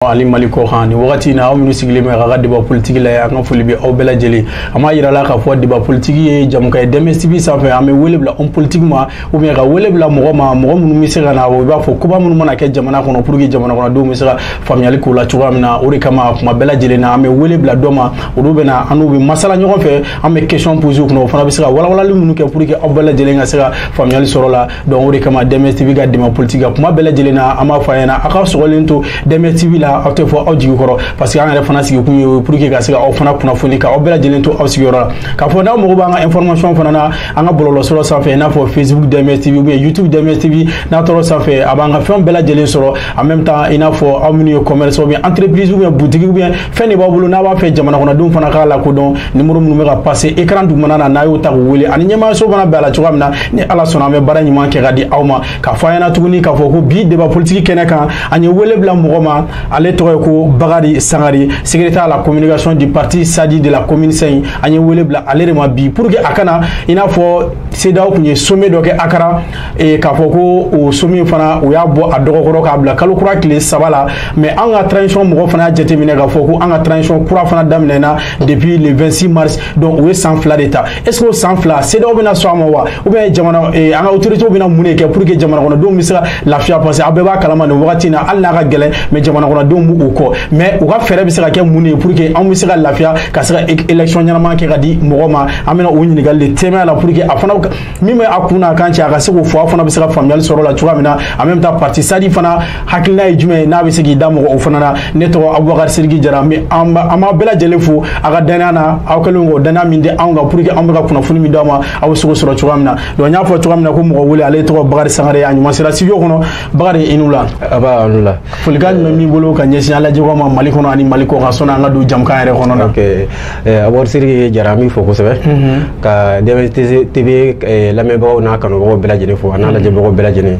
Ali Maliko Khan wakati na aw minnu sigilen bɛ ka débat politique la an ka foli bɛ aw bɛɛ lajɛlen an ma yira la ka fɔ débat politique ye jamukan ye DMS-TV sanfɛ an bɛ wele bila homme politique ma ou bien ka wele bila mɔgɔ ma mɔgɔ minnu bɛ se ka na o b'a fɔ koba minnu mana kɛ jamana kɔnɔ pour que jamana kɔnɔdenw bɛ se ka faamuyali k'o la cogoya min na o de kama kuma bɛɛ lajɛlen na an bɛ wele bila dɔ ma olu bɛ na an n'u bɛ masala ɲɔgɔn fɛ an bɛ question poser u kunna o fana bɛ se ka walawalali minnu kɛ pour que aw bɛɛ lajɛlen ka se ka faamuyali sɔrɔ la donc o de kama DMS-TV ka débat politique kuma bɛɛ lajɛlen na an b'a fɔ a ɲɛna aw ka sɔgɔlen to DMS-TV la aw tɛ fɔ aw jigi kɔrɔ parce que an yɛrɛ fana sigi kun ye pour que ka se ka aw fana kunnafoni ka aw bɛɛ lajɛlen to aw sigiyɔrɔ la k'a fɔ n'aw mago b'an ka information fana na an ka bɔlɔlɔsiraw sanfɛ i n'a fɔ Facebook DMS-TV ou bien YouTube DMS-TV n'a tɔrɔ sanfɛ a b'an ka fɛn bɛɛ lajɛlen sɔrɔ en même temps i n'a fɔ aw minnu ye commerce ou bien entreprise ou bien boutique ou bien fɛn de b'aw bolo n'a b'a fɛ jamana kɔnɔdenw fana k'a lakodɔn numéro minnu bɛ ka passer écran dugumana na n'a y'o ta k'u wele ani ɲɛmaayaso fana bɛ a la cogoya min na ni Ala sɔnna an bɛ baara ɲuman kɛ ka di aw ma k'a fɔ an ɲɛna tuguni k'a fɔ ko bi débat politique kɛnɛ kan an ye wele bila mɔgɔ ma ale tɔgɔ ye ko Bakari Sangare secrétaire à la communication du parti SADI de la commune Saint an ye wele bila ale de ma bi pour que a kana i n'a fɔ CEDEAO kun ye sommet dɔ kɛ Akara k'a fɔ ko o sommet fana u y'a bɔ a dɔgɔkɔrɔ k'a bila kalo kura tile 3 la mais an ka transition mɔgɔ fana y'a jateminɛ k'a fɔ ko an ka transition kura fana daminɛna depuis le 26 mars donc u ye san 2 de ta est-ce que o san 2 CEDEAO bɛna sɔn a ma wa ou bien jamana an ka autorités bɛna mun de kɛ pour que jamana kɔnɔdenw bɛ se ka lafiya parce que a bɛɛ b'a kalama nin wagati in na hali n'a ka gɛlɛn mais jamana kɔnɔdenw b'u kɔ mais u ka fɛɛrɛ bɛ se ka kɛ mun de ye pour que an bɛ se ka lafiya ka se ka élection ɲɛnama kɛ ka di mɔgɔ ma an bɛna o ɲininkali de tɛmɛ a la pour que a fana min bɛ a kun n'a kan cɛ a ka se k'o fɔ a fana bɛ se ka faamuyali sɔrɔ la cogoya min na en même temps parti SADI fana hakilina ye jumɛn ye n'a bɛ se k'i da mɔgɔ o fana na ne tɔgɔ Abubakari Sidiki Jara an b'a bɛɛ lajɛlen fo a ka danaya na aw kɛlen k'o danaya min di anw kan pour que an bɛ ka kunnafoni min d'aw ma aw bɛ se k'o sɔrɔ cogoya min na donc n y'a fɔ cogoya min na ko mɔgɔ wele ale tɔgɔ Bakari Sangare a ɲuman sera studio kɔnɔ Bakari i n'u la folikan jumɛn b'i bolo ka ɲɛsin an lajɛbagaw ma Mali kɔnɔ ani Mali kɔ kan sɔnni an ka don jamukan yɛrɛ kɔnɔ na Abubakari Sidiki Jara an b'i fo kosɛbɛ ka DMS-TV lamɛnbagaw n'a kanubagaw bɛɛ lajɛlen fo a n'a lajɛbagaw bɛɛ lajɛlen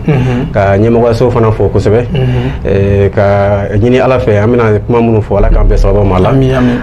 ka ɲɛmɔgɔyaso fana fo kosɛbɛ ka ɲini Ala fɛ an bɛna kuma minnu fɔ Ala k'an bɛɛ sababu ma la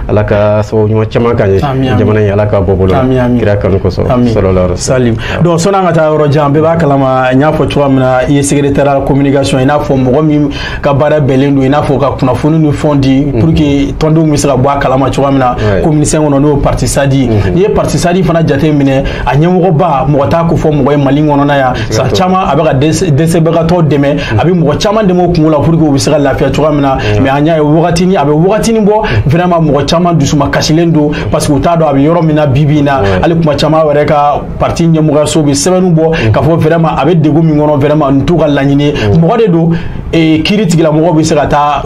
Ala ka sababu ɲuman caman k'an ye jamana in Ala ka bɔ bolo kira kanu kosɔn salim donc sɔnni an ka taa yɔrɔ jan bɛɛ b'a kalama n y'a fɔ cogoya min na i ye secrétaire à la communication i n'a fɔ mɔgɔ min ka baara bɛnlen don i n'a fɔ ka kunnafoni ni fɛnw di pour que tɔndenw bɛ se ka bɔ a kalama cogoya min na commune kɔnɔ n'o ye parti SADI n'i ye parti SADI fana jate minɛ a ɲɛmɔgɔba mɔgɔ t'a ko fɔ mɔgɔ ye Mali kɔnɔna yan san caman a bɛ ka dɛsɛbagatɔw dɛmɛ a bɛ mɔgɔ caman dɛmɛ o kungo la pour que u bɛ se ka lafiya cogoya min na mais an y'a ye wagatini a bɛ wagatini bɔ vraiment mɔgɔ caman dusuma kasilen don parce que u t'a dɔn a bɛ yɔrɔ min na bi bi in na hali kuma caman yɛrɛ ka parti ɲɛmɔgɔyaso bɛ sɛbɛnniw bɔ k'a fɔ vraiment a bɛ degun min kɔnɔ vraiment nin t'u ka laɲini mɔgɔ de don kiiri tigilamɔgɔ bɛ se ka taa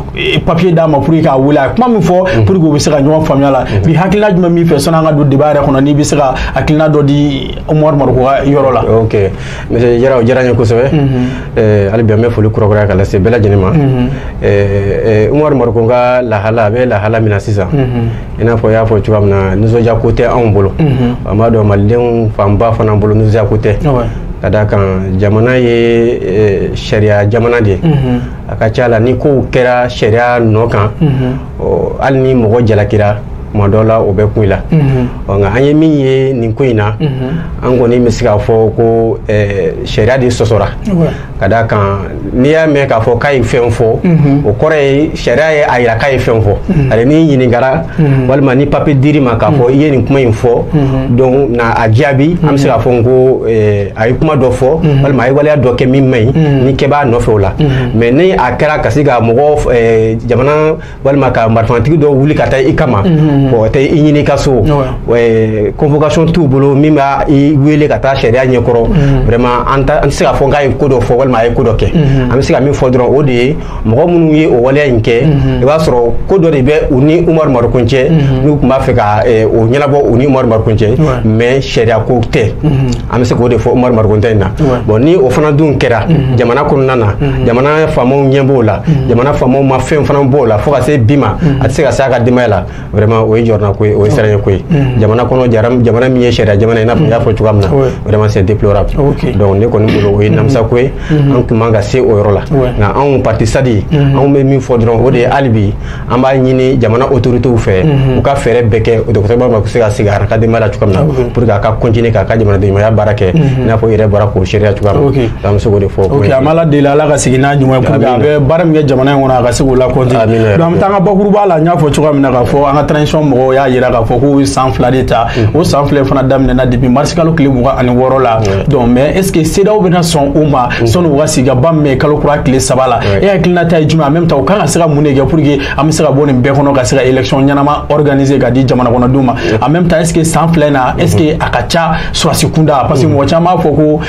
papier d'a ma pour que k'a wele a ye kuma min fɔ pour que u bɛ se ka ɲɔgɔn faamuya la bi hakilina jumɛn min fɛ sɔnni an ka don débat yɛrɛ kɔnɔ n'i bɛ se ka hakilina dɔ di Umaru Mariko ka yɔrɔ la. ok monsieur Jara o diyara n ye kosɛbɛ hali bi an bɛ foli kurakuraya ka lase bɛɛ lajɛlen ma Umaru Mariko ka lahala a bɛ lahala min na sisan i n'a fɔ i y'a fɔ cogoya min na nisɔndiya ko tɛ anw bolo an b'a dɔn malidenw fanba fana bolo nisɔndiya ko tɛ ka d'a kan jamana ye sariya jamana de ye a ka ca la ni kow kɛra sariya nɔ kan hali ni mɔgɔ jalakira tuma dɔw la o bɛ kun i la nka an ye min ye nin ko in na an kɔni bɛ se k'a fɔ ko sariya de sɔsɔra ka d'a kan n'i y'a mɛn k'a fɔ k'a ye fɛn fɔ o kɔrɔ ye sariya ye a yira k'a ye fɛn fɔ ale n'i ɲininkara walima ni papier dir'i ma k'a fɔ i ye nin kuma in fɔ donc na a jaabi an bɛ se k'a fɔ ko a ye kuma dɔ fɔ walima a ye waleya dɔ kɛ min man ɲi ni kɛ b'a nɔfɛ o la mais ni a kɛra ka se ka mɔgɔ jamana walima ka marifatigi dɔ wuli ka taa i kama bon tɛ i ɲini ka so convocation t'u bolo min b'a i wele ka taa sariya ɲɛkɔrɔ vraiment an tɛ se ka fɔ k'a ye ko dɔ fɔ walima a ye ko dɔ kɛ an bɛ se ka min fɔ dɔrɔn o de ye mɔgɔ minnu ye o waleya in kɛ i b'a sɔrɔ ko dɔ de bɛ u ni Umaru Mariko cɛ n'u tun b'a fɛ ka o ɲɛnabɔ u ni Umaru Mariko cɛ mais sariya ko tɛ an bɛ se k'o de fɔ Umaru Mariko ta in na bon ni o fana dun kɛra jamana kɔnɔna na jamana faamaw ɲɛ b'o la jamana faamaw ma fɛn fana b'o la fo ka se bi ma a tɛ se ka se a ka denbaya la vraiment o ye jɔrɔna ko ye o ye siranya ko ye jamana kɔnɔ jamana min ye sariya jamana i n'a fɔ n y'a fɔ cogoya min na vraiment c'est déplorable donc ne kɔni bolo o ye namisa ko ye an tun man ka se o yɔrɔ la nka anw parti sadi anw bɛ min fɔ dɔrɔn o de ye hali bi an b'a ɲini jamana autorités fɛ u ka fɛɛrɛ bɛɛ kɛ docteur Ba ma se ka segin a ka denbaya la cogoya min na pour que a ka continuer k'a ka jamanadenɲumanya baara kɛ i n'a fɔ i yɛrɛ bɔra k'o seereya cogoya min na an bɛ se k'o de fɔ. ok an b'a la deli ala ka segin n'a ɲuman ye pour que a bɛ baara min kɛ jamana in kɔnɔ a ka se k'o la continuer donc an bɛ taa an ka bakuruba la n y'a fɔ cogoya min na k'a fɔ an ka transition mɔgɔw y'a jira k'a fɔ k'u ye san 2 de ta o san 2 fana daminɛna depuis mars kalo tile 26 la donc mais est ce que CEDEAO bɛna sɔn o ma sɔnni u ka sigikaba min bɛ kalo kura tile 3 la e hakilinata ye jumɛn en même temps u kan ka se ka mun de kɛ pour que an bɛ se ka bɔ nin bɛɛ kɔnɔ ka se ka élection ɲɛnama organiser ka di jamana kɔnɔdenw ma en même temps est ce que san 2 na est ce que a ka ca sɔrɔsi kunda parce que mɔgɔ caman b'a fɔ ko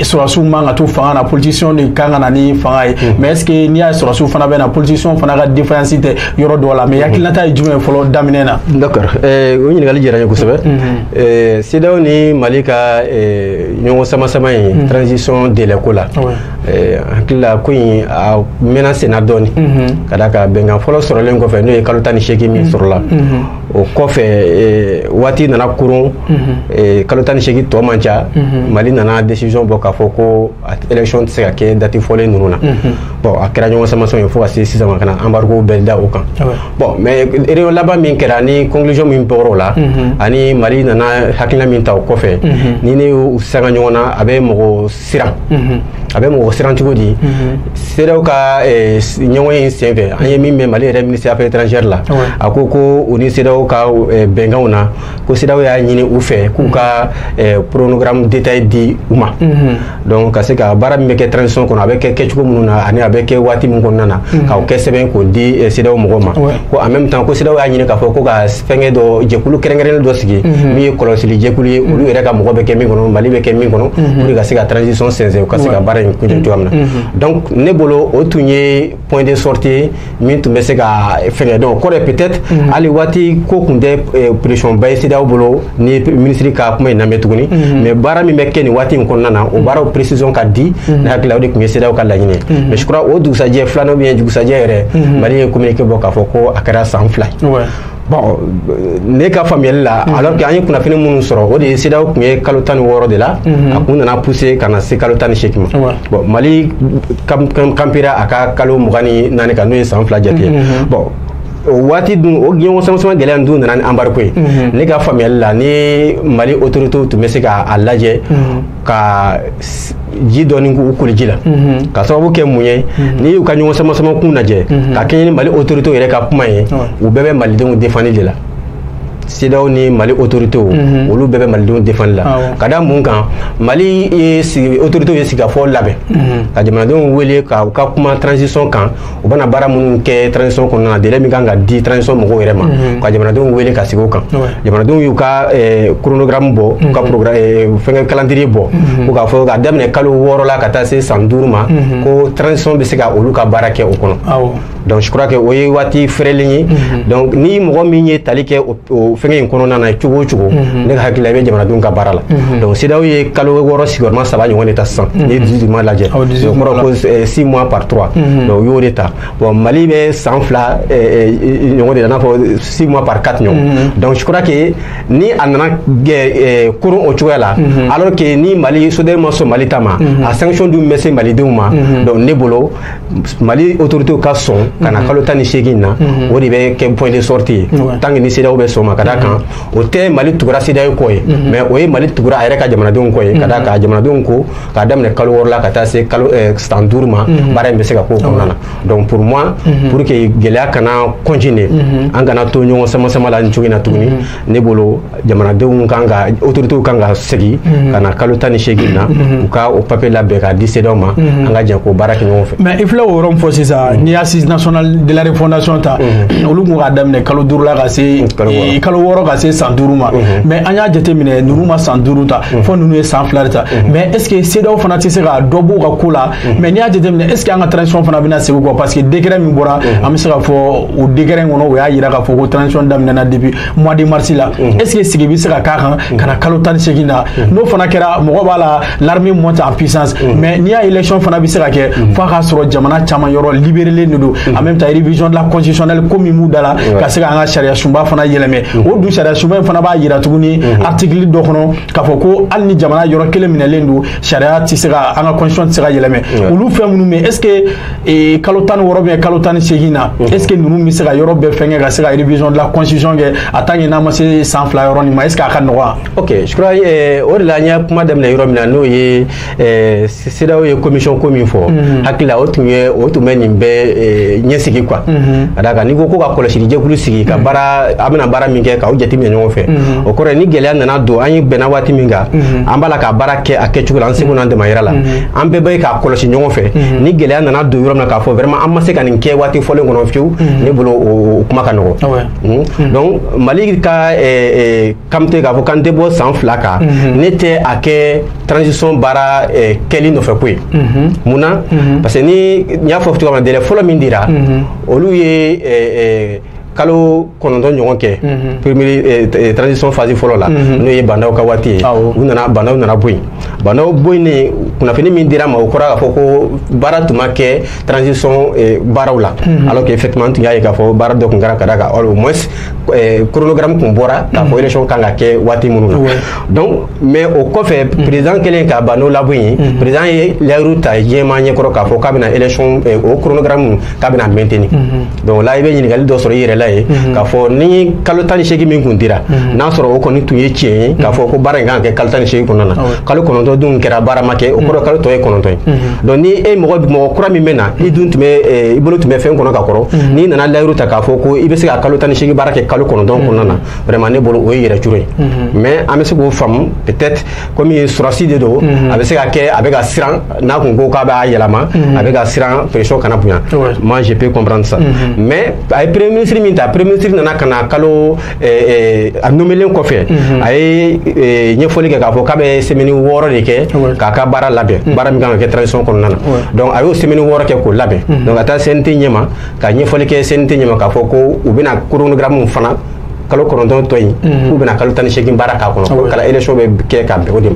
sɔrɔsiw man ka to fanga na politicien de kan ka na ni fanga ye mais est ce que n'i y'a ye sɔrɔsiw fana bɛ na politicien fana ka différence tɛ yɔrɔ dɔw la mais hakilinata ye jumɛn ye fɔlɔ daminɛ na. d'accord o ɲininkali diyara n ye kosɛbɛ CEDEAO ni Mali ka ɲɔgɔn sama-sama in transition délai ko la hakili la ko in a mɛnna senna dɔɔni ka d'a kan bɛnkan fɔlɔ sɔrɔlen kɔfɛ n'o ye kalo 18 min sɔrɔla o kɔfɛ waati nana kurun kalo 18 tɔ man ca Mali nana décision bɔ k'a fɔ ko élection tɛ se ka kɛ date fɔlen ninnu na bon a kɛra ɲɔgɔn sama-sama ye fo ka se sisan ma ka na embargo bɛɛ da o kan bon mais réunion laban min kɛra ni conclusion min bɔr'o la ani Mali nana hakilina min ta o kɔfɛ ni ne y'u sanga ɲɔgɔn na a bɛ mɔgɔ siran a bɛ mɔgɔ siran cogo di CEDEAO ka ɲɔgɔn ye sen fɛ an ye min mɛn Mali yɛrɛ ministère affaires étrangères la a ko ko u ni CEDEAO ka bɛnkanw na ko CEDEAO y'a ɲini u fɛ k'u ka programme détaillé di u ma donc ka se ka baara min bɛ kɛ transition kɔnɔ a bɛ kɛ kɛcogo minnu na ani a bɛ kɛ waati min kɔnɔna na k'o kɛ sɛbɛn k'o di CEDEAO mɔgɔw ma ko en même temps ko CEDEAO y'a ɲini k'a fɔ ko ka fɛngɛ dɔ jɛkulu kɛrɛnkɛrɛnnen dɔ sigi min ye kɔlɔsili jɛkulu ye olu yɛrɛ ka mɔgɔ bɛ kɛ min kɔnɔ Mali bɛ kɛ min kɔnɔ pour ka se ka transition sɛnsɛn u ka se ka baara in kunjɛ cogoya min na donc ne bolo o tun ye point de sortie min tun bɛ se ka fɛngɛ donc kɔrɔ peut-être hali waati ko kun tɛ pression ba ye CEDEAO bolo ni ministre ka kuma in lamɛn tuguni mais baara min bɛ kɛ nin waati in kɔnɔna na o baaraw précision ka di ne hakili la o de tun ye CEDEAO ka laɲini mais je crois o dugusajɛ filanan ou bien dugusajɛ yɛrɛ Mali ye communiqué bɔ k'a fɔ ko a kɛra san 2 bon ne ka faamuyali la alors que an ye kunnafoni minnu sɔrɔ o de ye CEDEAO tun ye kalo 16 de la a kun nana pousser ka na se kalo 18 ma bon Mali campera a ka kalo 24 kan n'o ye san 2 jate bon waati dun o ɲɔgɔn sama-sama gɛlɛya dun nana ni embargo ye ne ka faamuyali la ni Mali autorités tun bɛ se k'a lajɛ ka ji dɔɔni k'u koli ji la ka sababu kɛ mun ye n'i y'u ka ɲɔgɔn sama-sama kun lajɛ ka kɛɲɛ ni Mali autorités yɛrɛ ka kuma ye u bɛɛ bɛ malidenw défendre de la CEDEAO ni Mali autorités olu bɛɛ bɛ malidenw défendre la ka da mun kan Mali autorités ye sigikafɔ labɛn ka jamanadenw wele ka u ka kuma transition kan u bɛna baara minnu kɛ transition kɔnɔna na délai min kan ka di transition mɔgɔw yɛrɛ ma ka jamanadenw wele ka sigi o kan jamanadenw y'u ka chronogramme bɔ u ka fɛngɛ calendrier bɔ ko k'a fɔ ka daminɛ kalo 6 la ka taa se san 5 ma ko transition bɛ se ka olu ka baara kɛ o kɔnɔ donc je crois que o ye waati fɛrɛlen ye donc ni mɔgɔ min ye tali kɛ o fɛngɛ in kɔnɔna na cogo o cogo ne ka hakili la i bɛ jamanadenw ka baara la donc CEDEAO ye kalo 6 sigiyɔrɔma 3 ɲɔgɔn de ta sisan ni 18 mois lajɛ donc kɔrɔ ko 6 mois par 3 donc u y'o de ta bon Mali bɛ san 2 ɲɔgɔn de la i n'a fɔ 6 mois par 4 ɲɔgɔn donc je crois que ni a nana kurun o cogoya la alors que ni Mali SODER ma sɔn Mali ta ma a sanction dun bɛ se malidenw ma donc ne bolo Mali autorités ka sɔn ka na kalo 18 na o de bɛ kɛ point de sortie ye tant que ni CEDEAO bɛ sɔn ma ka d'a kan o tɛ Mali tugura CEDEAO kɔ ye mais o ye Mali tugura a yɛrɛ ka jamanadenw kɔ ye ka d'a kan jamanadenw ko k'a daminɛ kalo 6 la ka taa se kalo san 5 ma baara in bɛ se ka k'o kɔnɔna na donc pour moi pour que gɛlɛya kana continuer an kana to ɲɔgɔn sama-sama la nin cogo in na tuguni ne bolo jamanadenw kan ka autorités kan ka segin ka na kalo 18 na u ka o papier labɛn k'a di CEDEAO ma an ka jɛ k'o baara kɛ ɲɔgɔn fɛ mais i filɛ o yɔrɔ min fɔ sisan n'i y'a assise nationale de la refondation ta olu kun k'a daminɛ kalo 5 la ka se kalo 6 ka se san 5 ma mais an y'a jateminɛ ninnu ma san 5 ta fo ninnu ye san 2 ta mais est-ce que CEDEAO fana tɛ se ka dɔ b'u ka ko la mais n'i y'a jateminɛ est-ce que an ka transition fana bɛna segin kɔ parce que décret min bɔra an bɛ se ka fɔ o décret kɔnɔ o y'a yira k'a fɔ ko transition daminɛna depuis mois de mars la est-ce que sigi bɛ se ka k'a kan ka na kalo 18 na n'o fana kɛra mɔgɔ b'a la l'armée monte en puissance mais n'i y'a élection fana bɛ se ka kɛ fo a ka sɔrɔ jamana caman yɔrɔ libéré de don en même temps révision de la constitutionnelle ko min b'u da la ka se ka an ka sariya sunba fana yɛlɛmɛ o dun sariya sunba in fana b'a yira tuguni article dɔ kɔnɔ k'a fɔ ko hali ni jamana yɔrɔ kelen minɛlen don sariya tɛ se ka an ka constitution tɛ se ka yɛlɛmɛ olu fɛn minnu bɛ est-ce que kalo 16 bien kalo 18 na est-ce que ninnu bɛ se ka yɔrɔ bɛɛ fɛngɛ ka se ka révision de la constitution kɛ a tant que n'a ma se san 2 yɔrɔ nin ma est-ce que a ka nɔgɔya. ok je crois o de la n ye kuma daminɛ yɔrɔ min na n'o ye CEDEAO ye commission ko min fɔ hakili la o tun bɛ nin bɛɛ ɲɛsigi quoi ka d'a kan n'i ko ko ka kɔlɔsili jɛkulu sigi ka baara a bɛna baara min kɛ k'aw jateminɛ ɲɔgɔn fɛ o kɔrɔ ye ni gɛlɛya nana don an ye bɛnna waati min kan an b'a la ka baara kɛ a kɛcogo la an seko n'an damayira la an bɛɛ bɛ k'a kɔlɔsi ɲɔgɔn fɛ ni gɛlɛya nana don yɔrɔ min na k'a fɔ vraiment an ma se ka nin kɛ waati fɔlen kɔnɔ fiyewu ne bolo o kuma ka nɔgɔ donc Mali ka kamite k'a fɔ k'an tɛ bɔ san 2 kan ne tɛ a kɛ transition baara kɛli nɔfɛ ko ye mun na parce que ni n y'a fɔ cogo min na délai fɔlɔ min dira olu ye kalo 9 ɲɔgɔn kɛ premier transition phase fɔlɔ la n'o ye bandaw ka waati ye u nana bandaw nana bɔ yen bandaw bɔ yen ne kunnafoni min dira ma o kɔrɔ k'a fɔ ko baara tun ma kɛ transition baaraw la alors que effectivement n tun y'a ye k'a fɔ baara dɔ tun kɛra ka d'a kan au moins chronogramme tun bɔra k'a fɔ élection kan ka kɛ waati minnu na donc mais o kɔfɛ président kɛlen ka bandaw labɔ yen président ye layiru ta jɛma ɲɛkɔrɔ k'a fɔ k'a bɛna élection o chronogramme k'a bɛna maintenir donc là i bɛ ɲininkali dɔ sɔrɔ i yɛrɛ la ye k'a fɔ ni kalo 18 min kun dira n'a sɔrɔ o kɔni tun ye tiɲɛ ye k'a fɔ ko baara in kan ka kɛ kalo 18 kɔnɔna na kalo 9 dun kɛra baara ma kɛ o kɔrɔ kalo tɔ ye 9 ye donc ni e mɔgɔ kura min bɛ na i dun tun bɛ i bolo tun bɛ fɛn kɔnɔ ka kɔrɔ n'i nana layiru ta k'a fɔ ko i bɛ se ka kalo 18 baara kɛ kalo 9 kɔnɔna na vraiment ne bolo o ye yɛrɛcuro ye mais an bɛ se k'o faamu peut-être comme surasi de don a bɛ se ka kɛ a bɛ ka siran n'a kun ko k'a b'a yɛlɛma a bɛ ka siran pression kana bonya moi je peux comprendre ça mais a ye premier ministre min ta premier ministre nana ka na kalo a nomelen kɔfɛ a ye ɲɛfɔli kɛ k'a fɔ k'a bɛ semaine 6 de kɛ k'a ka baara labɛn baara min kan ka kɛ transition kɔnɔna na donc a y'o semaine 6 kɛ k'o labɛn donc ka taa CNT ɲɛma ka ɲɛfɔli kɛ CNT ɲɛma k'a fɔ ko u bɛna chronogramme fana kalo 9 tɔ yen k'u bɛna kalo 18 baara k'a kɔnɔ ko kala élection bɛ kɛ ka bɛn o de ma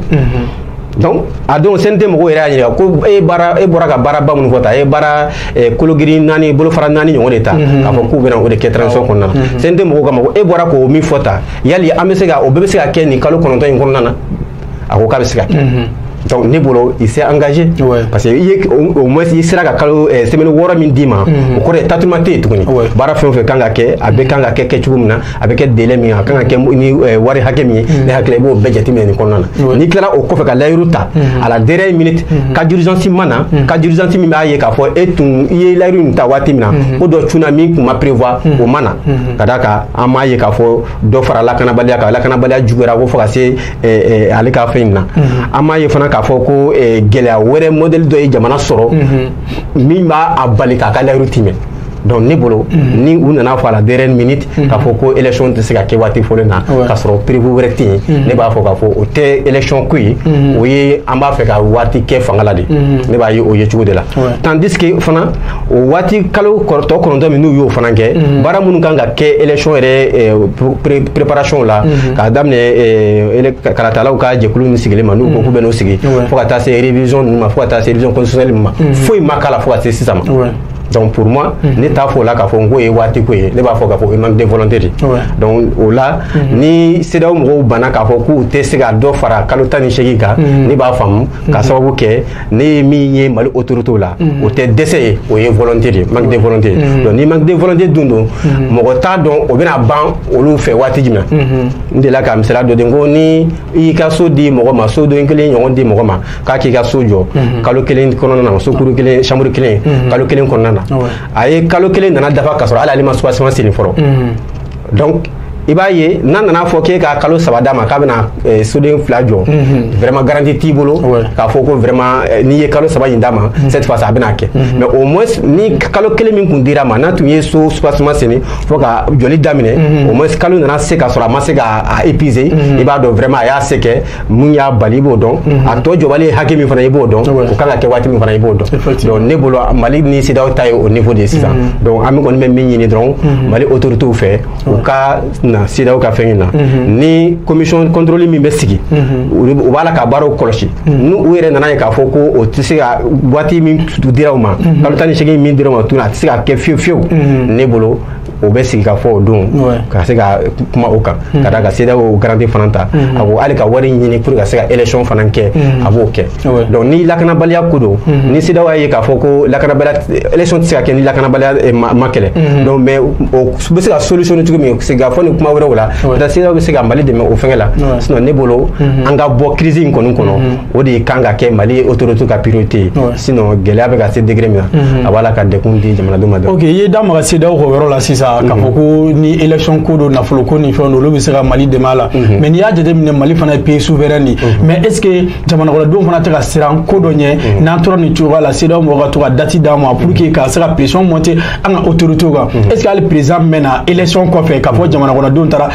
donc a don CNT mɔgɔw yɛrɛ y'a ɲininka ko e bɔra ka baara ba minnu fɔ ta e baara kologirin 4 bolofara 4 ɲɔgɔn de ta k'a fɔ k'u bɛna o de kɛ transition kɔnɔna na CNT mɔgɔw k'a ma ko e bɔra k'o min fɔ ta yali an bɛ se ka o bɛɛ bɛ se ka kɛ nin kalo 9 in kɔnɔna na a ko k'a bɛ se ka kɛ donc ne bolo il s'est engagé parce que au moins i sera ka kalo semaine 6 min d'i ma o kɔrɔ ye tatuma tɛ yen tuguni baara fɛn o fɛn kan ka kɛ a bɛ kan ka kɛ kɛcogo min na a bɛ kɛ délai min a kan ka kɛ ni wari hakɛ min ye ne hakili i b'o bɛɛ jateminɛ nin kɔnɔna na n'i tilala o kɔfɛ ka layiru ta à la dernière minute cas d'urgence ma na cas d'urgence min b'a ye k'a fɔ e tun i ye layiru nin ta waati min na ko dɔ cunna min tun ma prévoir o ma na ka d'a kan an m'a ye k'a fɔ dɔ fara lakanabaliya kan lakanabaliya juguyara ko fo ka se ale ka fɛn in na an m'a ye fana k'a fɔ ko gɛlɛya wɛrɛ modèle dɔ ye jamana sɔrɔ min b'a bali k'a ka layiru timɛ donc ne bolo ni u nana fɔ a la dernière minute k'a fɔ ko élection tɛ se ka kɛ waati fɔlen na k'a sɔrɔ prévu wɛrɛ tɛ yen ne b'a fɔ k'a fɔ o tɛ élection ko ye o ye an b'a fɛ ka waati kɛ fanga la de ne b'a ye o ye cogo de la tandis que fana o waati kalo tɔ 9 min n'u y'o fana kɛ baara minnu kan ka kɛ élection yɛrɛ préparation la k'a daminɛ karatalaw ka jɛkulu min sigilen ma n'u ko k'u bɛ n'o sigi fo ka taa se révision ninnu ma fo ka taa se révision constitutionnelle ma foyi ma k'a la fo ka se sisan ma donc pour moi ne t'a fɔ o la k'a fɔ n ko ye waati ko ye ne b'a fɔ k'a fɔ o manque de volonté de donc o la ni CEDEAO mɔgɔw banna k'a fɔ k'u tɛ se ka dɔ fara kalo 18 kan ne b'a faamu ka sababu kɛ ne ye min ye Mali autorités la o tɛ dɛsɛ ye o ye volonté de manque de volonté donc ni manque de volonté dun don mɔgɔ t'a dɔn o bɛna ban olu fɛ waati jumɛn n delila ka misaliya dɔ di n ko ni i y'i ka so di mɔgɔ ma so den kelen ɲɔgɔn di mɔgɔ ma k'a k'i ka so jɔ kalo 1 kɔnɔna na sokuru 1 chambre 1 kalo 1 kɔnɔna na a ye kalo 1 nana dafa ka sɔrɔ hali ale ma soixement seni fɔlɔ donc i b'a ye n'a nana fɔ k'e ka kalo 3 d'a ma k'a bɛna soden 2 jɔ vraiment garantie t'i bolo k'a fɔ ko vraiment n'i ye kalo 3 in d'a ma cette fois a bɛna kɛ mais au moins ni kalo 1 min kun dira ma n'a tun ye so spacement senni fo ka joli daminɛ au moins kalo nana se ka sɔrɔ a ma se ka épuiser i b'a dɔn vraiment a y'a se kɛ mun y'a bali i b'o dɔn a tɔ jɔbali hakɛ min fana i b'o dɔn o kan ka kɛ waati min fana i b'o dɔn donc ne bolo Mali ni CEDEAO ta ye au niveau de sisan donc an bɛ kɔni bɛ min ɲini dɔrɔn Mali autorités fɛ u ka na CEDEAO ka fɛn in na ni commission contrôle min bɛ sigi u b'a la ka baaraw kɔlɔsi n'u yɛrɛ nana ye k'a fɔ ko o tɛ se ka waati min dira u ma kalo 18 min dira u ma tuguni a tɛ se ka kɛ fiyewu fiyewu ne bolo o bɛ sigi ka fɔ o don ka se ka kuma o kan ka da ka CEDEAO garantie fana ta a ko hali ka wari ɲini pour ka se ka élection fana kɛ a b'o kɛ donc ni lakanabaliya ko don ni CEDEAO y'a ye k'a fɔ ko lakanabaliya élection tɛ se ka kɛ ni lakanabaliya ma kɛlɛ donc mais o bɛ se ka solution cogo min se ka fɔ ni kuma wɛrɛw la peut-être CEDEAO bɛ se ka Mali dɛmɛ o fɛngɛ la sinon ne bolo an ka bɔ crise in kɔni kɔnɔ o de kan ka kɛ Mali autorité ka priorité sinon gɛlɛya bɛ ka se degré min na a b'a la ka dekun di jamanadenw ma. ok i ye da maga CEDEAO o yɔrɔ la sisan k'a fɔ ko ni élection ko don nafolo ko ni fɛn olu bɛ se ka Mali dɛmɛ a la mais n'i y'a jateminɛ Mali fana ye pays souverain de mais est ce que jamanakɔnɔdenw fana tɛ ka siran ko dɔ ɲɛ n'an tora nin cogoya la CEDEAO mɔgɔw ka to ka date d'a ma pour que ka se ka pression monter an ka autorités kan est ce que hali président mɛnna élection kɔfɛ k'a fɔ jamanakɔnɔdenw taara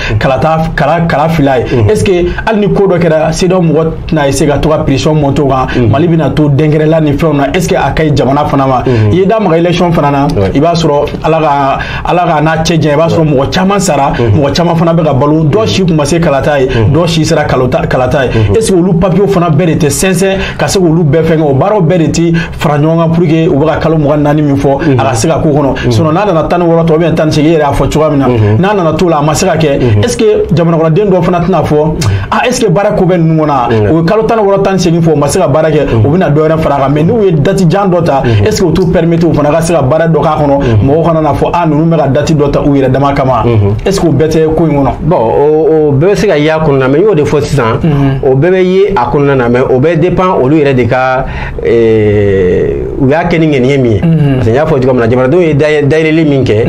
kala fila ye est ce que hali ni ko dɔ kɛra CEDEAO mɔgɔ tɛna essayer ka to ka pression monter kan Mali bɛna to dɛnkɛrɛla ni fɛnw na est ce que a ka ɲi jamana fana ma i ye da maga élection fana na i b'a sɔrɔ ala ka n'a cɛ janya i b'a sɔrɔ mɔgɔ caman sara mɔgɔ caman fana bɛ ka balo dɔ si kun ma se kalata ye dɔ si sera kalata ye est ce que olu papiers fana bɛɛ de tɛ sɛnsɛn ka se k'olu bɛɛ fɛngɛ o baaraw bɛɛ de tɛ fara ɲɔgɔn kan pour que u bɛ ka kalo 24 min fɔ a ka se ka k'o kɔnɔ sinon n'a nana 16 tɔ ou bien 18 i yɛrɛ y'a fɔ cogoya min na n'a nana t'o la a ma se ka kɛ est ce que jamanakɔnɔden dɔw fana tɛna fɔ est ce que baara ko bɛ ninnu kɔnɔ o ye kalo 16 18 fɔ o ma se ka baara kɛ o bɛna dɔ wɛrɛ fara a kan mais n'u ye date jan dɔ ta est ce que o t'u permettre o fana ka se ka baara dɔ k'a kɔnɔ mɔgɔw kana na fɔ ninnu bɛ ka date dɔ ta u yɛrɛ dama kama est ce que o bɛɛ tɛ ko in kɔnɔ. bon o bɛɛ bɛ se ka ye a kɔnɔna mais n y'o de fɔ sisan o bɛɛ bɛ ye a kɔnɔna na mais o bɛ dépend olu yɛrɛ de ka u y'a kɛ ni ŋaniya min ye parce que n y'a fɔ cogo min na jamanadenw ye dayɛlɛli min kɛ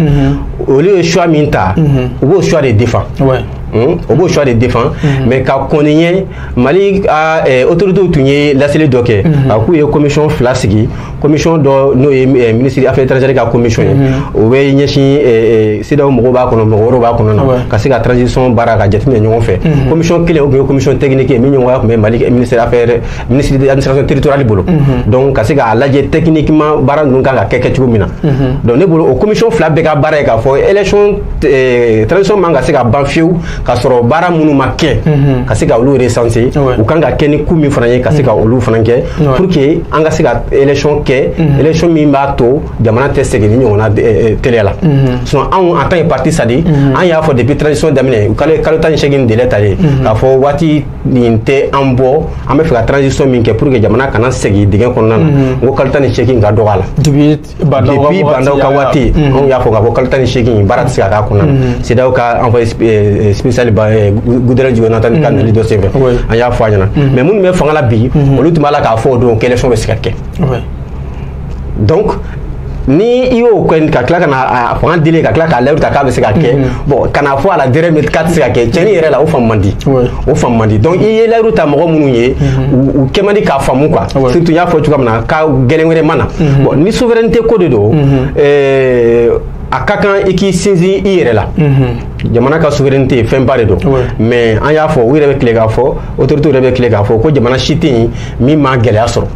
olu ye choix min ta u b'o choix de défend. o b'o choix de défend mais ka kɔni ye Mali autorités tun ye laseli dɔ kɛ a k'u ye commission 2 sigi commission dɔ n'o ye ministre affaires étrangères ka commission ye o bɛ ɲɛsin CEDEAO mɔgɔw b'a kɔnɔ mɔgɔ wɛrɛw b'a kɔnɔ na ka se ka transition baara ka jateminɛ ɲɔgɔn fɛ commission kelen o tun ye commission technique ye min ɲɔgɔnya tun bɛ Mali ministre de l'administration territoriale bolo donc ka se k'a lajɛ techniquement baara ninnu kan ka kɛ kɛcogo min na donc ne bolo o commission 2 bɛɛ ka baara ye k'a fɔ élection transition man ka se ka ban fiyewu ka sɔrɔ baara minnu ma kɛ ka se ka olu recenser u kan ka kɛ ni coup min fana ye ka se ka olu fana kɛ pour que an ka se ka élection kɛ élection min b'a to jamana tɛ segin ni ɲɔgɔn na teliya la sinon anw en tant que parti sadi an y'a fɔ depuis transition daminɛ kalo 18 délai talen k'a fɔ waati nin tɛ an bɔ an bɛ fɛ ka transition min kɛ pour que jamana kana segin dingɛ kɔnɔna na n ko kalo 18 ka dɔgɔ a la depuis bandaw ka waati anw y'a fɔ k'a fɔ kalo 18 baara tɛ se ka k'a kɔnɔna na CEDEAO ka envoyé spécial Goudel Jonathan ka nali dɔ senfɛ an y'a fɔ a ɲɛna mais minnu bɛ fanga la bi olu tun b'a la k'a fɔ o don élection bɛ se ka kɛ donc ni i y'o kɛ ka tila ka na fanga dile ka tila k'a layiru ta k'a bɛ se ka kɛ bon kana fɔ a la dernière minute k'a tɛ se ka kɛ tiɲɛni yɛrɛ la o faamu man di o faamu man di donc i ye layiru ta mɔgɔ minnu ye u kɛ man di k'a faamu quoi surtout n y'a fɔ cogoya min na ka gɛlɛn wɛrɛ ma na bon ni souveraineté ko de don a ka kan i k'i sinsin i yɛrɛ la jamana ka souveraineté fɛn ba de don mais an y'a fɔ u yɛrɛ bɛ tile k'a fɔ autorités yɛrɛ bɛ tile k'a fɔ ko jamana si tɛ yen min ma gɛlɛya sɔrɔ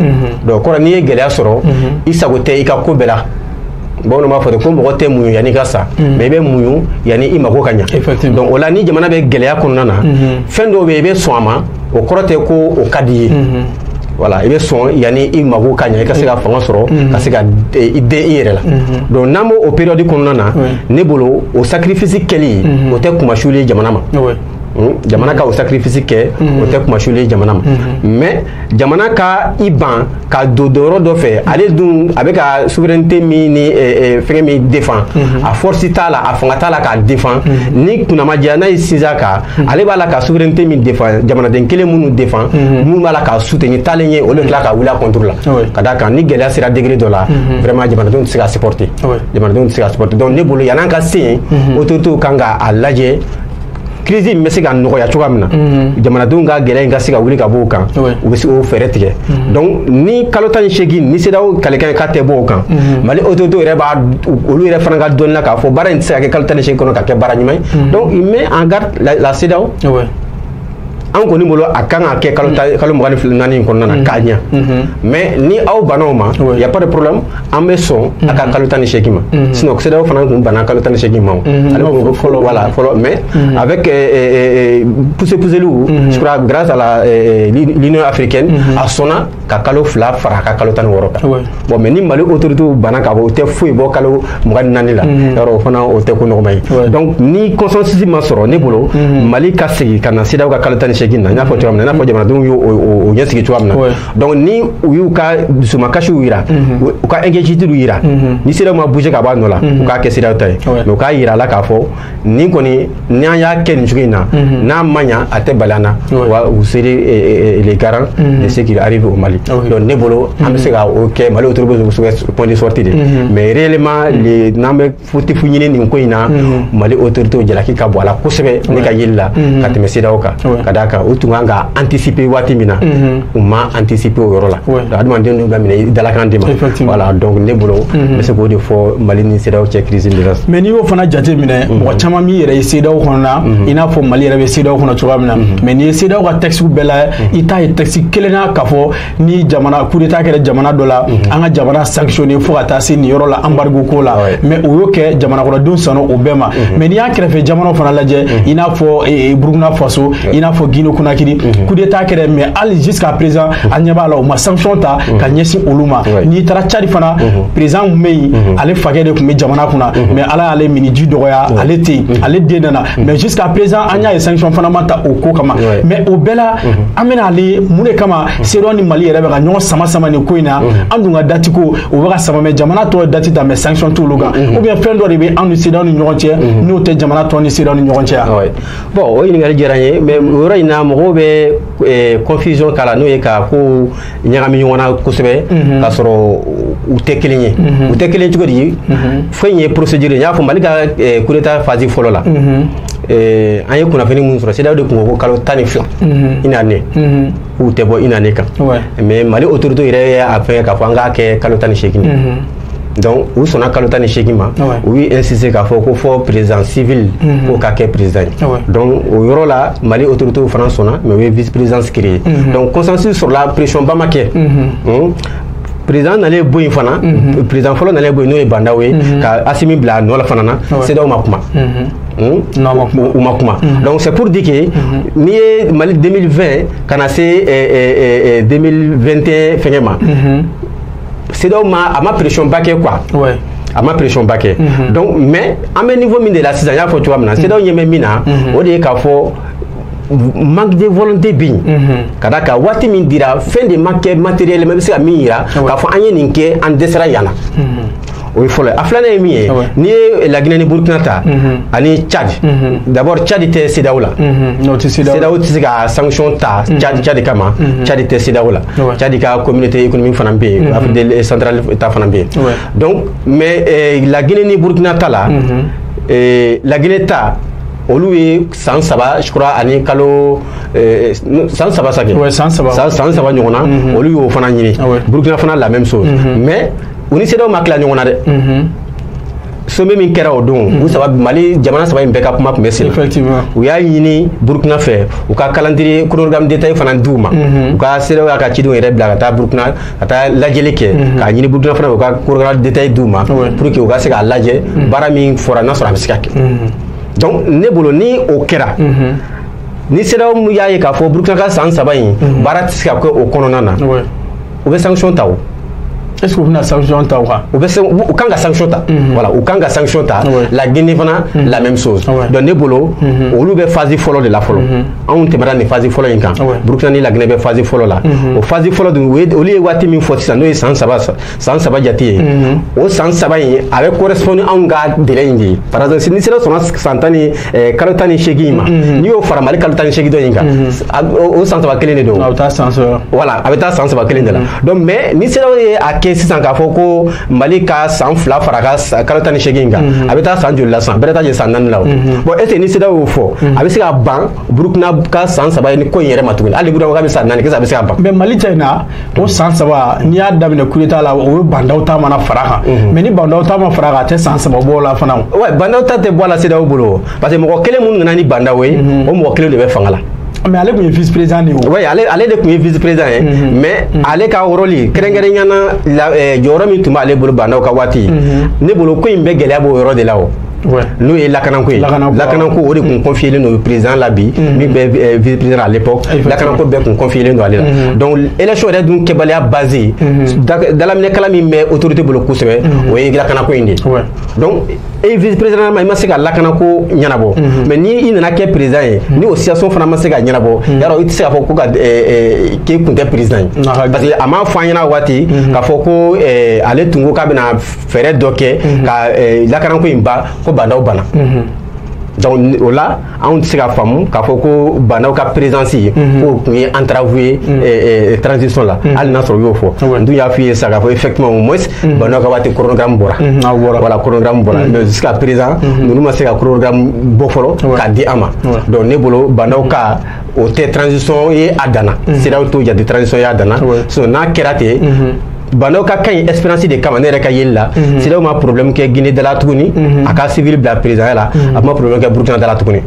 donc kɔrɔ n'i ye gɛlɛya sɔrɔ i sago tɛ i ka ko bɛɛ la bamananw b'a fɔ ten ko mɔgɔ tɛ muɲu yanni i ka sa mais i bɛ muɲu yanni i mago ka ɲa donc o la ni jamana bɛ gɛlɛya kɔnɔna na fɛn dɔw bɛ yen i bɛ sɔn a ma o kɔrɔ tɛ ko o ka di ye voilà i bɛ sɔn yanni i mago ka ɲa i ka se ka fanga sɔrɔ ka se ka i den i yɛrɛ la donc n'an b'o période kɔnɔna na ne bolo o sacrifice kɛli o tɛ kumasuli ye jamana ma jamana ka o sacrifice kɛ o tɛ kumasuli ye jamana ma mais jamana ka i ban ka don yɔrɔ dɔ fɛ ale dun a bɛ ka souveraineté min ni fɛngɛ min défend a force t'a la a fanga t'a la k'a défend ni kunna ma diya n'a ye sinsin a kan ale b'a la ka souveraineté min défend jamanaden kelen minnu défend minnu b'a la k'a soutenir taalen ye olu tila ka wuli a contre la ka d'a kan ni gɛlɛya sera degré dɔ la vraiment jamanadenw tɛ se ka supporter jamanadenw tɛ se ka supporter donc ne bolo yan'an ka se yen autorités kan ka a lajɛ crise bɛ se ka nɔgɔya cogoya min na jamanadenw ka gɛlɛya in ka se ka wuli ka bɔ o kan u bɛ se k'o fɛɛrɛ tigɛ donc ni kalo 18 ni CEDEAO kalikan k'a tɛ bɔ o kan Mali autorité yɛrɛ b'a olu yɛrɛ fana ka dɔnni na k'a fɔ baara in tɛ se ka kɛ kalo 18 kɔnɔ ka kɛ baara ɲuman ye donc il met en garde la CEDEAO an kɔni bolo a kan ka kɛ kalo 24 in kɔnɔna na k'a ɲɛ mais ni aw banna o ma y a pas de problème an bɛ sɔn a ka kalo 18 ma sinon CEDEAO fana tun banna kalo 18 ma ale ko fɔlɔ voilà fɔlɔ mais avec pousseliw je crois grâce à l'Union africaine a sɔnna ka kalo 2 fara a ka kalo 16 kan bon mais ni Mali autorité banna ka bɔ o tɛ foyi bɔ kalo 24 la yɔrɔ o fana o tɛ ko nɔgɔma ye donc ni consensus ma sɔrɔ ne bolo Mali ka segin ka na CEDEAO ka kalo 18 na n'a fɔ cogoya min na n'a fɔ jamanadenw y'o ɲɛsigi cogoya min na donc ni u y'u ka dusumakasiw yira u ka engagement yira ni CEDEAO ma bouger ka bɔ a nɔ la u k'a kɛ CEDEAO ta ye mais u k'a yira a la k'a fɔ nin kɔni n'an y'a kɛ nin cogo in na n'a ma ɲa a tɛ bali an na wa u seraient les garants de ce qui arrive au Mali donc ne bolo an bɛ se ka o kɛ Mali autorité bɛ se ka point de sortie de mais réellement n'an bɛ foti fu ɲini nin ko in na Mali autorité jalaki ka bɔ a la kosɛbɛ ne ka yeli la ka tɛmɛ CEDEAO kan ka d'a kan u tun kan ka anticiper waati min na u ma anticiper o yɔrɔ la adamaden dɔw ka minɛ i dalakan de ma voilà donc ne bolo n bɛ se k'o de fɔ Mali ni CEDEAO cɛ crise de la mais n'i y'o fana jate minɛ mɔgɔ caman b'i yɛrɛ ye CEDEAO kɔnɔ na i n'a fɔ Mali yɛrɛ bɛ CEDEAO kɔnɔ cogoya min na mais n'i ye CEDEAO ka texte bɛɛ la i t'a ye texte kelen na k'a fɔ ni jamana coup d'état kɛra jamana dɔ la an ka jamana sanctionner fo ka taa se nin yɔrɔ la embargo ko la mais o y'o kɛ jamanakɔnɔdenw sɔnna o bɛɛ ma mais n'i y'a kɛrɛfɛ jamanaw fana lajɛ i n'a fɔ Burkina Faso i n'a fɔ Guinée Conakry coup d'état kɛra mais hali jusqu'à présent a ɲɛ b'a la o ma sanction ta ka ɲɛsin olu ma n'i taara Tchad fana président mun bɛ yen ale fakɛ de tun bɛ jamana kunna mais ala y'ale mini ji dɔgɔya ale tɛ yen ale den nana mais jusqu'à présent an y'a ye sanction fana ma ta o ko kama mais o bɛɛ la an bɛna ale mun de kama CEDEAO ni Mali yɛrɛ bɛ ka ɲɔgɔn sama nin ko in na an dun ka date ko o bɛ ka sama mais jamana tɔw date ta mais sanction t'olu kan ou bien fɛn dɔ de bɛ an ni CEDEAO ni ɲɔgɔn cɛ n'o tɛ jamana tɔw ni CEDEAO ni ɲɔgɔn cɛ bon o ɲininkali diyara n ye mais o yɔrɔ in na mɔgɔw bɛ confusion k'a la n'o ye ka ko ɲagami ɲɔgɔn na kosɛbɛ k'a sɔrɔ u tɛ kelen ye u tɛ kelen cogo di fɛn ye procédure n y'a fɔ Mali ka coup d'état phase fɔlɔ la an ye kunnafoni mun sɔrɔ CEDEAO de tun ko kalo 12 une année k'u tɛ bɔ une année kan mais Mali autorité yɛrɛ y'a fɛn k'a fɔ an k'a kɛ kalo 18 donc u sɔnna kalo 18 ma u y'u insister k'a fɔ ko fɔ président civil k'o ka kɛ président ye donc o yɔrɔ la Mali autorité fana sɔnna mais u ye vice présidence créé donc consensus sur la pression ba ma kɛ président nalen bɔ yen fana président fɔlɔ nalen bɔ yen n'o ye Bandaw ye ka Assimi bila a nɔ la fana na CEDEAO ma kuma u ma kuma donc c'est pour dire que n'i ye Mali 2020 ka na se 2021 fɛngɛ ma CEDEAO a ma pression ba kɛ quoi a ma pression ba kɛ donc mais an bɛ niveau min de la sisan n y'a fɔ cogoya min na CEDEAO ɲɛ bɛ min na o de ye k'a fɔ manque de volonté bɛ yen ka d'a kan waati min dira fɛn de ma kɛ matériellement i bɛ se ka min yira k'a fɔ an ye nin kɛ an dɛsɛra yan na o ye fɔlɔ ye a filanan ye min ye n'i ye La Guinée ni Burkina ta ani Tchad d'abord Tchad tɛ CEDEAO la CEDEAO tɛ se ka sanction ta Tchad kama Tchad tɛ CEDEAO la Tchad ka communauté économique fana bɛ yen Afrique centrale ta fana bɛ yen donc mais La Guinée ni Burkina ta la La Guinée ta olu ye san 3 je crois ani kalo san 3 sa kɛ san 3 ɲɔgɔn na olu y'o fana ɲini Burkina fana la même chose mais u ni CEDEAO ma tila ɲɔgɔn na dɛ sommet min kɛra o don u saba Mali jamana saba in bɛɛ ka kuma tun bɛ sen u y'a ɲini Burkina fɛ u ka calendrier chronogramme détaillé fana d'u ma u ka CEDEAO y'a ka cidenw yɛrɛ bila ka taa Burkina ka taa lajɛli kɛ k'a ɲini Burkina fana u ka chronogramme détaillé d'u ma pour que u ka se k'a lajɛ baara min fɔra n'a sɔrɔ a bɛ se ka kɛ donc ne bolo ni o kɛra ni CEDEAO y'a ye k'a fɔ Burkina ka san 3 in baara tɛ se ka kɛ o kɔnɔna na u bɛ sanction ta o est-ce que vous avez sanction ta ou kan ka sanction ta voilà ou kan ka sanction ta la Guinée fana la même chose donc ne bolo olu bɛ phase fɔlɔ de la fɔlɔ anw tɛmɛra nin phase fɔlɔ in kan Burkina ni La Guinée bɛ phase fɔlɔ la o phase fɔlɔ dun olu ye waati min fɔ sisan n'o ye san 3 jate ye o san 3 in a bɛ correspond anw ka délai in de ye par exemple ni sera sɔnna san 10 ni kalo 18 ma n'i y'o fara Mali kalo 18 dɔ in kan o san 3 kelen de don voilà a bɛ taa san 3 kelen de la donc mais ni sera ye a kɛ ye sisan k'a fɔ ko Mali ka san 2 fara ka kalo 18 kan a bɛ taa san joli la san bɛɛ taa je san 4 la o bon est-ce que ni CEDEAO y'o fɔ a bɛ se ka ban Burkina ka san 3 ye ni ko in yɛrɛ ma tuguni hali Burkina ka bɛ san 4 kɛ a bɛ se ka ban mais Mali cɛ in na o san 3 n'i y'a daminɛ coup d'état la o ye bandaw ta mana fara kan mais ni bandaw ta ma fara kan a tɛ san 3 bɔ la fana ouais bandaw ta tɛ bɔ la CEDEAO bolo parce que mɔgɔ kelen minnu nana ni bandaw ye o mɔgɔ kelen de bɛ fanga la mais ale tun ye vice président de ye oui ale de tun ye vice président ye mais ale ka rôle kɛrɛnkɛrɛnyana jɔyɔrɔ min tun b'ale bolo bandaw ka waati ne bolo ko in bɛ gɛlɛya b'o yɔrɔ de la o n'o ye lakanako ye lakanako o de tun confielen don président la bi min bɛ vice président à l'époque lakanako bɛɛ tun confielen don ale la donc élection yɛrɛ dun kɛbaliya basé dalaminɛkala min bɛ autorité bolo kosɛbɛ o ye lakanako in de donc e vice président ma i ma se ka lakanako ɲɛnabɔ mais ni i nana kɛ président ye ni o situation fana ma se ka ɲɛnabɔ yarɔ i tɛ se k'a fɔ ko ka k'e kun tɛ président ye parce que a m'a fɔ an ɲɛna waati k'a fɔ ko ale tun ko k'a bɛna fɛɛrɛ dɔ kɛ ka lakanako in ban ko bandaw bana donc o la anw tɛ se ka faamu k'a fɔ ko bandaw ka présence k'o tun ye entravé transition la hali n'a sɔrɔ u y'o fɔ n dun y'a f'i ye sisan k'a fɔ effectivement au moins bandaw ka waati chronogramme bɔra voilà chronogramme bɔra mais jusqu'à présent ninnu ma se ka chronogramme bɔ fɔlɔ k'a di an ma donc ne bolo bandaw ka o tɛ transition ye a danna CEDEAO t'o jate transition ye a danna sinon n'a kɛra ten bandaw ka kaɲi espérance de kama ne yɛrɛ ka yeli la CEDEAO ma problème kɛ Guinée dala tuguni a ka civil bila président la a ma problème kɛ Burkina dala tuguni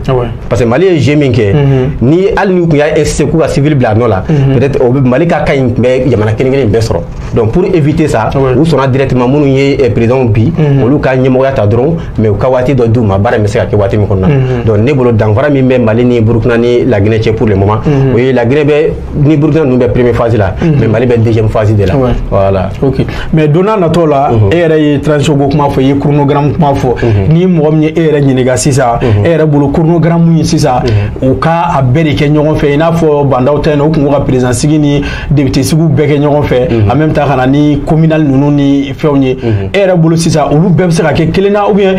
parce que Mali ye jeu min kɛ ni hali ni tun y'a insisté k'u ka civil bila nɔ la peut-être o Mali ka kaɲi tun bɛ jamana kelen kelen bɛɛ sɔrɔ donc pour éviter ça u sɔnna directement minnu ye président bi olu ka ɲɛmɔgɔya ta dɔrɔn mais u ka waati dɔ d'u ma baara in bɛ se ka kɛ waati min kɔnɔna donc ne bolo danfara min bɛ Mali ni Burkina ni la Guinée cɛ pour le moment o ye la Guinée bɛ ni Burkina ninnu bɛ première phase la mais Mali bɛ deuxième phase de la voilà. Ok mais donna natɔ la e yɛrɛ ye transition ko kuma fɔ i ye chronogramme kuma fɔ ni mɔgɔ min ye e yɛrɛ ɲininka sisan e yɛrɛ bolo chronogramme ye sisan u ka a bɛɛ de kɛ ɲɔgɔn fɛ i n'a fɔ bandaw ta yen nɔ u tun ko ka président sigi ni député sigiw bɛɛ kɛ ɲɔgɔn fɛ en même temps ka na ni communal ninnu ni fɛnw ye e yɛrɛ bolo sisan olu bɛɛ bɛ se ka kɛ kelen na ou bien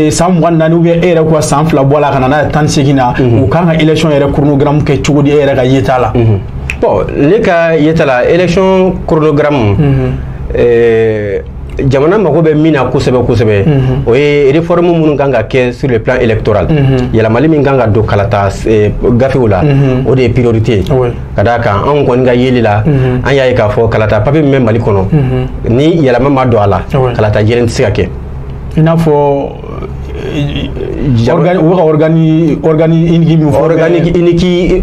san 24 ou bien e yɛrɛ ko san 2 bɔ la ka na n'a ye 18 na u kan ka élection yɛrɛ chronogramme kɛ cogo di e yɛrɛ ka yeta la bon ne ka yeta la élection chronogramme jamana mago bɛ min na kosɛbɛ kosɛbɛ o ye réforme minnu kan ka kɛ sur le plan électoral yɛlɛmali min kan ka don kalata gafew la o de ye priorité ka d'a kan anw kɔni ka yeli la an y'a ye k'a fɔ kalata papier min bɛ Mali kɔnɔ ni yɛlɛma ma don a la kalata jɛlen tɛ se ka kɛ i n'a fɔ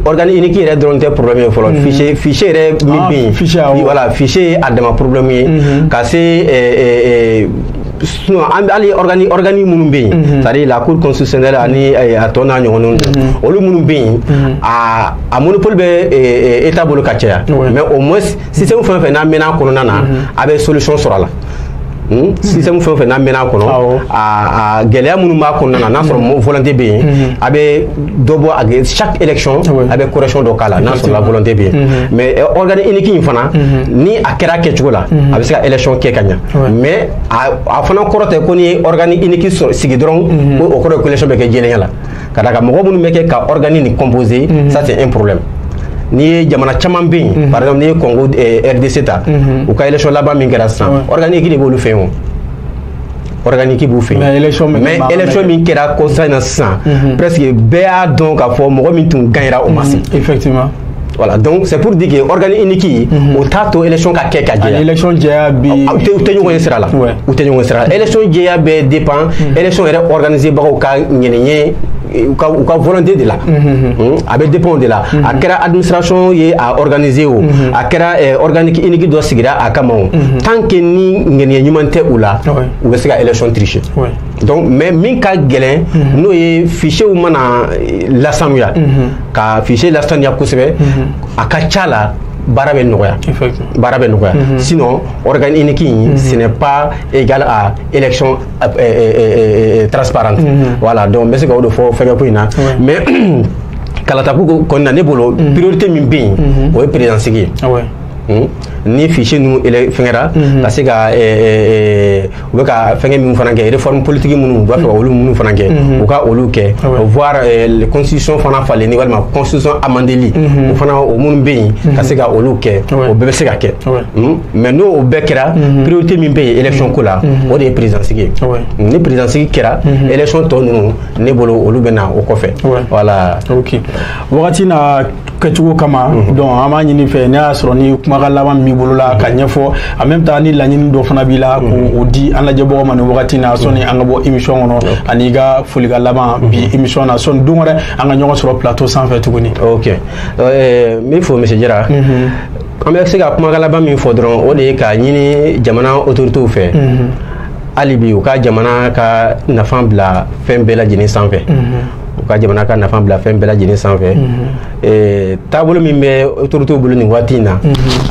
organique yɛrɛ dɔrɔn tɛ problème ye fɔlɔ fichier yɛrɛ min bɛ yen voilà fichier ye a dama problème ye ka se sinon hali organique minnu bɛ yen c'est-à-dire la cour constitutionnelle ani a tɔ n'a ɲɔgɔnnaw olu minnu bɛ yen a monopole bɛ état bolo ka caya mais au moins système fɛn o fɛn n'a mɛnna a kɔnɔna na a bɛ solution sɔrɔ a la système fɛn o fɛn n'a mɛnna a kɔnɔ a gɛlɛya minnu b'a kɔnɔna na n'a sɔrɔ volonté bɛ yen a bɛ dɔ bɔ chaque élection a bɛ correction dɔ k'a la n'a sɔrɔ la volonté bɛ yen mais organe unique in fana ni a kɛra kɛcogo la a bɛ se ka élection kɛ ka ɲa mais a fana kɔrɔ tɛ ko ni ye organe unique sigi dɔrɔn ko o kɔrɔ ye ko élection bɛ kɛ jɛlenya la ka d'a kan mɔgɔ minnu bɛ kɛ ka organe nin composer ça c'est un problème n'i ye jamana caman bɛ yen par exemple n'i ye Congo RDC ta u ka élection laban min kɛra sisan organique de b'olu fɛ yen o organique b'u fɛ yen mais élection min kɛra kɔsa in na sisan presque bɛɛ y'a dɔn k'a fɔ mɔgɔ min tun gagnera o ma se effectivement voilà donc c'est pour dire que organe unique o t'a to élection ka kɛ ka jɛya élection jɛya bi u tɛ ɲɔgɔn ye sira la u tɛ ɲɔgɔn ye sira la élection jɛya bɛ dépend élection yɛrɛ organiser bagaw ka ɲɛnɛɲɛ u ka volonté de la a bɛ dépend de la a kɛra administration ye a organiser o a kɛra organique unique dɔ sigira a kama o tant que ni ŋaniya ɲuman tɛ u la u bɛ se ka élection tricher donc mais min ka gɛlɛn n'o ye fichier mana lasanuya ka fichier lasanuya kosɛbɛ a ka ca la baara bɛ nɔgɔya sinon organe unique ce n'est pas égal à élection transparente voilà donc n bɛ se ka o de fɔ fɛnkɛ ko in na mais kalata ko kɔni na ne bolo priorité min bɛ yen o ye président sigi ye ni fichier nous fengera parce que u bɛ ka fɛngɛ min fana kɛ réforme politique minnu b'a fɛ ka olu minnu fana kɛ u ka olu kɛ voir les constitution fana faleni walima constitution amendeli o fana o minnu bɛ yen ka se ka olu kɛ o bɛɛ bɛ se ka kɛ mais n'o o bɛɛ kɛra priorité min bɛ yen élection ko la o de ye président sigi ye ni président sigi kɛra élection tɔ ninnu ne bolo olu bɛ na o kɔfɛ voilà. Ok wagati na kɛcogo kama donc an b'a ɲini fɛ ne y'a sɔrɔ ni kumakan laban min b'i bolo la ka ɲɛfɔ en même temps ni laɲini dɔ fana b'i la k'o di an lajɛbagaw ma nin wagati na sɔnni an ka bɔ émission kɔnɔ ani ka folikan laban bi émission na sɔnni don wɛrɛ an ka ɲɔgɔn sɔrɔ plateau sanfɛ tuguni. Ok n b'i fo monsieur Jara an bɛ se ka kumakan laban min fɔ dɔrɔn o de ye ka ɲini jamana autorités fɛ hali bi u ka jamana ka nafa bila fɛn bɛɛ lajɛlen sanfɛ. U ka jamana ka nafa bila fɛn bɛɛ lajɛlen sanfɛ taabolo min bɛ autorités bolo nin waati in na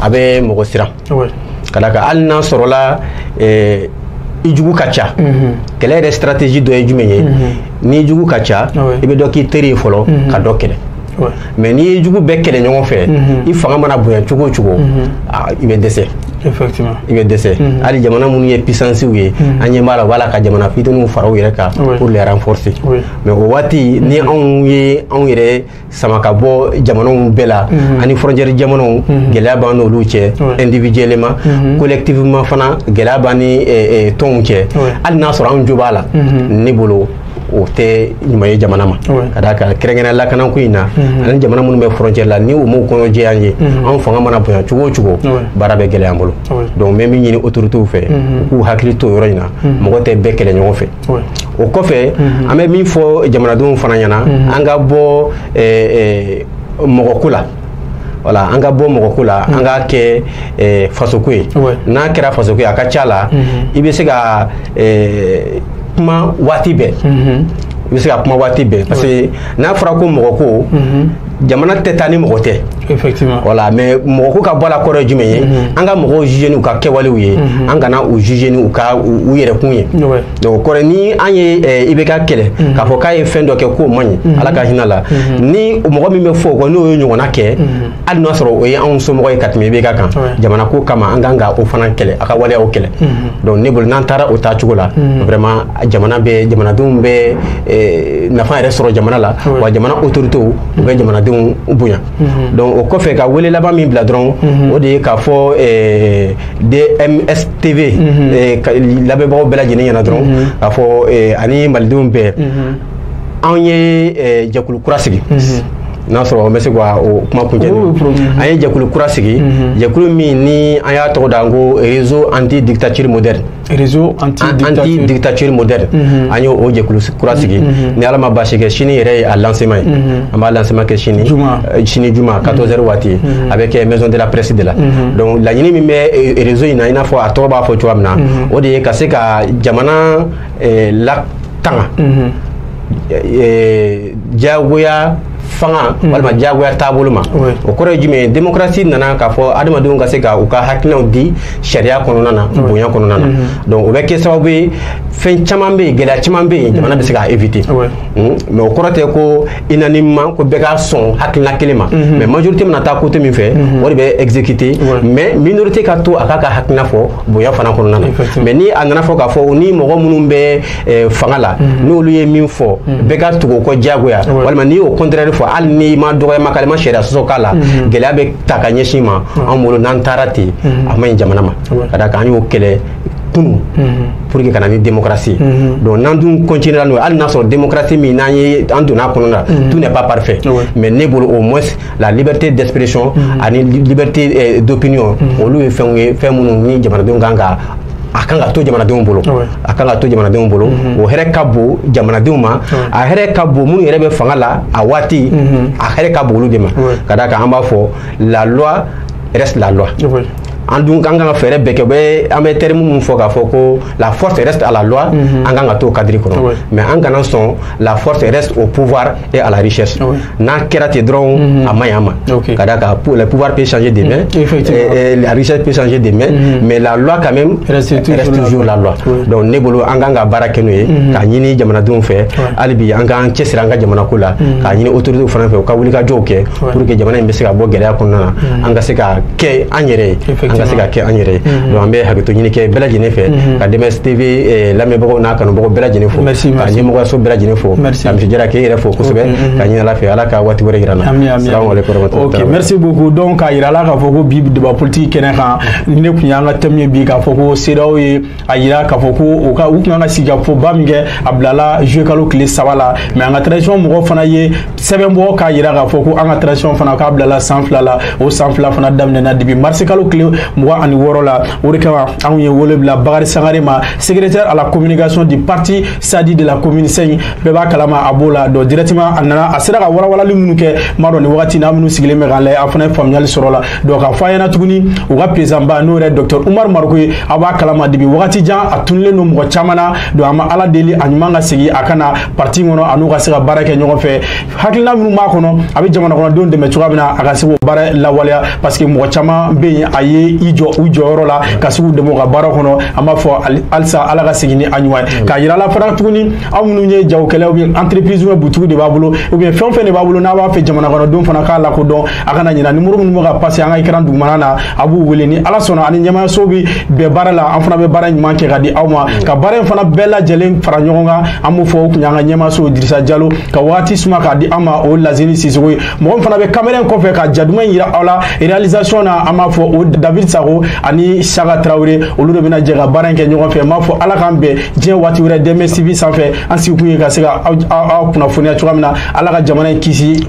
a bɛ mɔgɔ siran ka da kan hali n'a sɔrɔla i jugu ka ca kɛlɛ yɛrɛ stratégie dɔ ye jumɛn ye ni jugu ka ca i bɛ dɔ k'i teri ye fɔlɔ ka dɔ kɛlɛ mais n'i ye jugu bɛɛ kɛlɛ ɲɔgɔn fɛ i fanga mana bonya cogo o cogo i bɛ dɛsɛ. Effectivement. I bɛ dɛsɛ hali jamana minnu ye puissance ye an ɲɛ b'a la wala ka jamana fitininw fara u yɛrɛ kan pour les renforcer mais o waati ni anw ye anw yɛrɛ sama ka bɔ jamanaw bɛɛ la ani frontière jamanaw gɛlɛya b'an n'olu cɛ individuellement collectivement fana gɛlɛya b'an ni tɔnw cɛ hali n'a sɔrɔ anw jo b'a la ne bolo o tɛ ɲuman ye jamana ma ka d'a kan kɛrɛnkɛrɛnnenya lakanako in na ani jamana minnu bɛ frontière la ni o m'o kɔnɔ jɛya an ye anw fanga mana bonya cogo o cogo baara bɛ gɛlɛya an bolo donc n bɛ min ɲini autorités fɛ u k'u hakili to o yɔrɔ in na mɔgɔ tɛ bɛɛ kɛlɛ ɲɔgɔn fɛ o kɔfɛ an bɛ min fɔ jamanadenw fana ɲɛna an ka bɔ mɔgɔko la voilà an ka bɔ mɔgɔko la an ka kɛ fasoko ye n'a kɛra fasoko ye a ka ca la i bɛ se ka kuma waati bɛɛ i bɛ se ka kuma waati bɛɛ parce que n'a fɔra ko mɔgɔ ko jamana tɛ taa ni mɔgɔ tɛ effectivement voilà mais mɔgɔ ko ka bɔ a la kɔrɔ ye jumɛn ye an ka mɔgɔw juger n'u ka kɛwalew ye an kana u juger n'u ka u yɛrɛkun ye donc o kɔrɔ ni an ye IBK kɛlɛ k'a fɔ k'a ye fɛn dɔ kɛ k'o man ɲi ala ka hinɛ la ni mɔgɔ min bɛ fɔ o kɔ n'o ye ɲɔgɔnna kɛ hali n'a sɔrɔ o ye anw somɔgɔ ye ka tɛmɛ IBK kan jamana ko kama an kan ka o fana kɛlɛ a ka waleyaw kɛlɛ donc ne bolo n'an taara o taacogo la vraiment jamana bɛ jamanadenw bɛ nafa yɛrɛ sɔrɔ jamana la wa jamana autorités u bɛ jamanadenw bonya donc o kɔfɛ ka wele laban min bila dɔrɔn o de ye k'a fɔ DMS-TV lamɛnbagaw bɛɛ lajɛlen ɲɛna dɔrɔn k'a fɔ ani malidenw bɛɛ anw ye jɛkulu kura sigi n'a sɔrɔ an bɛ se ka o kuma kuncɛ an ye jɛkulu kura sigi jɛkulu min ni an y'a tɔgɔ da ko réseau anti dictature moderne réseau anti dictature moderne an y'o jɛkulu kura sigi ni ala ma baasi kɛ sini yɛrɛ ye a lancement ye an b'a lancement kɛ sini juma 14h waati a bɛ kɛ maison de la presse de la donc laɲini min bɛ réseau in na i n'a fɔ a tɔgɔ b'a fɔ cogoya min na o de ye ka se ka jamana latanga diyagoya fanga walima diyagoya taabolo ma o kɔrɔ ye jumɛn ye démocratie nana k'a fɔ adamadenw ka se ka u ka hakilinaw di sariya kɔnɔna na bonya kɔnɔna na donc o bɛ kɛ sababu ye fɛn caman bɛ yen gɛlɛya caman bɛ yen jamana bɛ se k'a éviter mais o kɔrɔ tɛ ko unanimement ko bɛɛ ka sɔn hakilina kelen ma mais majorité mana taa côté min fɛ o de bɛ exécuter mais minorité ka to a k'a ka hakilina fɔ bonya fana kɔnɔna na mais ni a nana fɔ k'a fɔ ni mɔgɔ minnu bɛ fanga la n'olu ye min fɔ bɛɛ ka tugu o kɔ diyagoya walima n'i y'o contraire fɔ hali ni ma dɔgɔyama k'ale ma sariya sɔsɔ k'a la gɛlɛya bɛ ta ka ɲɛsin ma an bolo n'an taara ten a ma ɲi jamana ma ka da kan an y'o kɛlɛ kunu pour que kana ni démocratie donc n'an dun continuera n'o hali n'a sɔrɔ démocratie min n'an ye an donna a kɔnɔ la tout n'est pas parfait mais ne bolo au moins la liberté d'expression ani liberté d'opinion olu ye fɛnw ye fɛn minnu ni jamanadenw kan ka a kan ka to jamanadenw bolo a kan ka to jamanadenw bolo o hɛrɛ ka bon jamanadenw ma a hɛrɛ ka bon minnu yɛrɛ bɛ fanga la a waati a hɛrɛ ka bon olu de ma ka d'a kan an b'a fɔ la loi reste la loi an dun kan ka fɛrɛ bɛɛ kɛ bɛ an bɛ terme mun fɔ k'a fɔ ko la force reste à la loi an kan ka to cadre kɔnɔ mais an kana sɔn la force reste au pouvoir et à la richesse n'a kɛra ten dɔrɔn a maɲi an ma ka da kan le pouvoir peut changer de main et la richesse peut changer de main mais la loi quand même reste toujours la loi donc ne bolo an kan ka baara kɛ n'o ye k'a ɲini jamanadenw fɛ hali bi an k'an cɛsiri an ka jamana ko la k'a ɲini autorités fana fɛ u ka wuli ka jɔw kɛ pour que jamana in bɛ se ka bɔ gɛlɛya kɔnɔna na an ka se ka kɛ an yɛrɛ ye an ka se ka kɛ an yɛrɛ ye donc an bɛ hakɛto ɲini kɛ bɛɛ lajɛlen fɛ ka DMS TV lamɛnbagaw n'a kanubagaw bɛɛ lajɛlen fo ka ɲɛmɔgɔyaso bɛɛ lajɛlen fo ka monsieur Jara k'e yɛrɛ fo kosɛbɛ ka ɲini Ala fɛ Ala ka waati wɛrɛ yira an na salamu aleykum ok merci beaucoup donc k'a yira la k'a fɔ ko bi débat politique kɛnɛ kan ni ne kun y'an ka thème ye bi k'a fɔ ko CEDEAO ye a yira k'a fɔ ko u kun kan ka sigi ka fɔba min kɛ a bilala juillet kalo tile 3 la mais an ka transition mɔgɔ fana ye sɛbɛn bɔ k'a yira k'a fɔ ko an ka transition fana k'a bilala san 2 la o san 2 fana daminɛna depuis mars kalo tile 26 la o de kama an ye wele bila Bakari Sangare ma secrétaire à la communication du parti SADI de la commune Seigne bɛɛ b'a kalama a b'o la donc directement a nana a sera ka walawalali minnu kɛ m'a dɔn ni wagati n'a minnu sigilen bɛ k'a lajɛ a fana ye faamuyali sɔrɔ la donc k'a fɔ a ɲɛna tuguni u ka président ba n'o yɛrɛ docteur Umar Mariko ye a b'a kalama depuis wagati jan a tunulen don mɔgɔ caman na donc an ma Ala deli a ɲuman ka segin a kana parti kɔnɔ a n'u ka se ka baara kɛ ɲɔgɔn fɛ hakilina minnu b'a kɔnɔ a bɛ jamana kɔnɔdenw dɛmɛ cogoya min na a ka se k'o baara lawaleya parce que mɔgɔ caman bɛ yen a ye i jɔ u jɔyɔrɔ la ka se k'u dɛmɛ u ka baara kɔnɔ an b'a fɔ halisa Ala ka segin ni a ɲuman ye k'a yira la fana tuguni aw minnu ye jagokɛlaw ou bien entreprise ou bien boutique de b'a bolo ou bien fɛn o fɛn de b'a bolo n'a b'a fɛ jamana kɔnɔdenw fana k'a lakodɔn a kana ɲina numéro minnu bɛ ka passer an ka écran dugumana na a b'u wele ni Ala sɔnna ani ɲɛmaayaso bɛ bɛn baara la an fana bɛ baara ɲuman kɛ ka di aw ma ka baara in fana bɛɛ lajɛlen fara ɲɔgɔn kan an b'o fɔ o kun y'an ka ɲɛmaayaso Dirisa Jalo ka wagati suma k'a di an ma o Lazini Sisoko ye mɔgɔ min fana bɛ caméra in kɔfɛ ka jaduman in yira aw la réalisation na an b'a fɔ o David Sago ani Saka Traoré olu de bɛna jɛ ka baara in kɛ ɲɔgɔn fɛ n b'a fɔ Ala k'an bɛn diɲɛ waati wɛrɛ DMS TV sanfɛ an sigi kun ye ka se ka aw kunnafoniya cogoya min na Ala ka jamana in kisi